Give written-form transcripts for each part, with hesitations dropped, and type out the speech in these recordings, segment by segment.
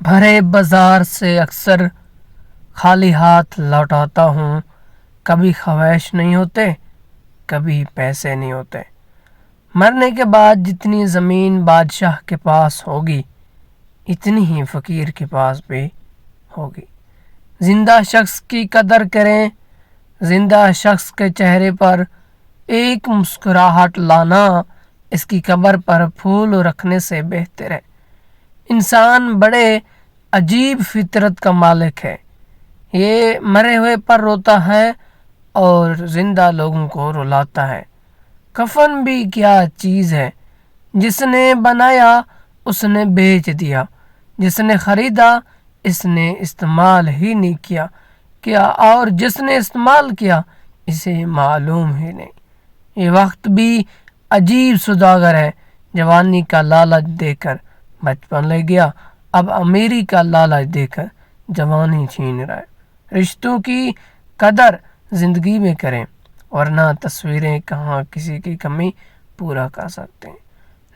بھرے بازار سے اکثر خالی ہاتھ لوٹ آتا ہوں. کبھی خواہش نہیں ہوتے، کبھی پیسے نہیں ہوتے. مرنے کے بعد جتنی زمین بادشاہ کے پاس ہوگی اتنی ہی فقیر کے پاس بھی ہوگی. زندہ شخص کی قدر کریں. زندہ شخص کے چہرے پر ایک مسکراہٹ لانا اس کی قبر پر پھول رکھنے سے بہتر ہے. انسان بڑے عجیب فطرت کا مالک ہے. یہ مرے ہوئے پر روتا ہے اور زندہ لوگوں کو رلاتا ہے. کفن بھی کیا چیز ہے. جس نے بنایا اس نے بیچ دیا، جس نے خریدا اس نے استعمال ہی نہیں کیا اور جس نے استعمال کیا اسے معلوم ہی نہیں. یہ وقت بھی عجیب سوداگر ہے. جوانی کا لالچ دے کر بچپن لے گیا، اب امیری کا لالچ دے کر جوانی چھین رہا ہے. رشتوں کی قدر زندگی میں کریں ورنہ تصویریں کہاں کسی کی کمی پورا کر سکتے ہیں.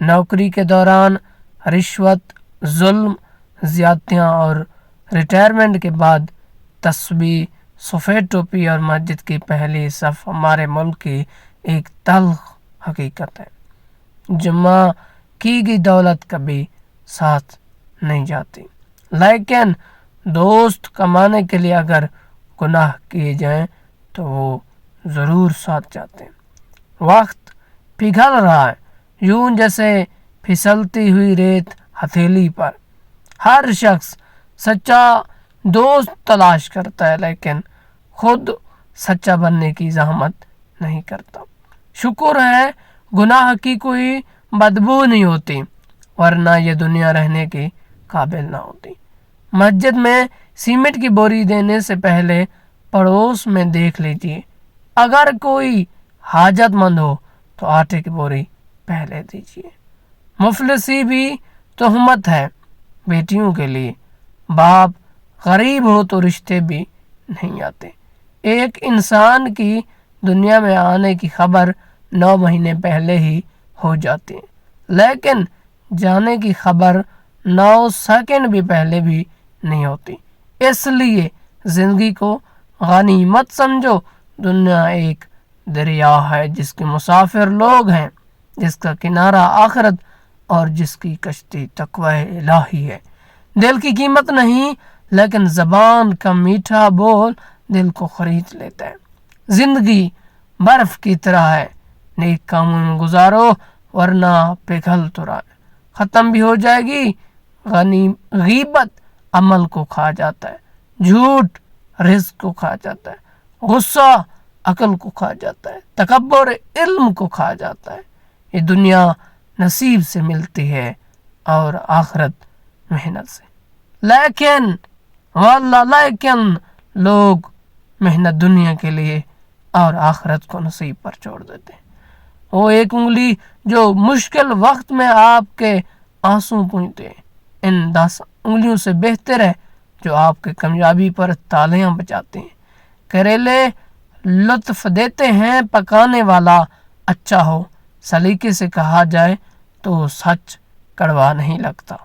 نوکری کے دوران رشوت، ظلم، زیادتیاں اور ریٹائرمنٹ کے بعد تسبیح، سفید ٹوپی اور مسجد کی پہلی صف ہمارے ملک کی ایک تلخ حقیقت ہے. جمع کی گئی دولت کبھی ساتھ نہیں جاتی، لیکن دوست کمانے کے لیے اگر گناہ کیے جائیں تو وہ ضرور ساتھ جاتے ہیں. وقت پگھل رہا ہے یوں جیسے پھسلتی ہوئی ریت ہتھیلی پر. ہر شخص سچا دوست تلاش کرتا ہے لیکن خود سچا بننے کی زحمت نہیں کرتا. شکر ہے گناہ کی کوئی بدبو نہیں ہوتی ورنہ یہ دنیا رہنے کے قابل نہ ہوتی. مسجد میں سیمنٹ کی بوری دینے سے پہلے پڑوس میں دیکھ لیجیے. اگر کوئی حاجت مند ہو تو آٹے کی بوری پہلے دیجیے. مفلسی بھی تہمت ہے بیٹیوں کے لیے. باپ غریب ہو تو رشتے بھی نہیں آتے. ایک انسان کی دنیا میں آنے کی خبر 9 مہینے پہلے ہی ہو جاتی ہے لیکن جانے کی خبر 9 سیکنڈ بھی پہلے بھی نہیں ہوتی. اس لیے زندگی کو غنیمت سمجھو. دنیا ایک دریا ہے جس کے مسافر لوگ ہیں، جس کا کنارہ آخرت اور جس کی کشتی تقوی الہی ہے. دل کی قیمت نہیں لیکن زبان کا میٹھا بول دل کو خرید لیتا ہے. زندگی برف کی طرح ہے، نیک کاموں میں گزارو ورنہ پگھل تو رہا ہے. ختم بھی ہو جائے گی. غیبت عمل کو کھا جاتا ہے، جھوٹ رزق کو کھا جاتا ہے، غصہ عقل کو کھا جاتا ہے، تکبر علم کو کھا جاتا ہے. یہ دنیا نصیب سے ملتی ہے اور آخرت محنت سے. لیکن لوگ محنت دنیا کے لیے اور آخرت کو نصیب پر چھوڑ دیتے ہیں. وہ ایک انگلی جو مشکل وقت میں آپ کے آنسو پوچھتے ہیں ان 10 انگلیوں سے بہتر ہے جو آپ کے کامیابی پر تالیاں بجاتے ہیں. کریلے لطف دیتے ہیں پکانے والا اچھا ہو. سلیقے سے کہا جائے تو سچ کڑوا نہیں لگتا.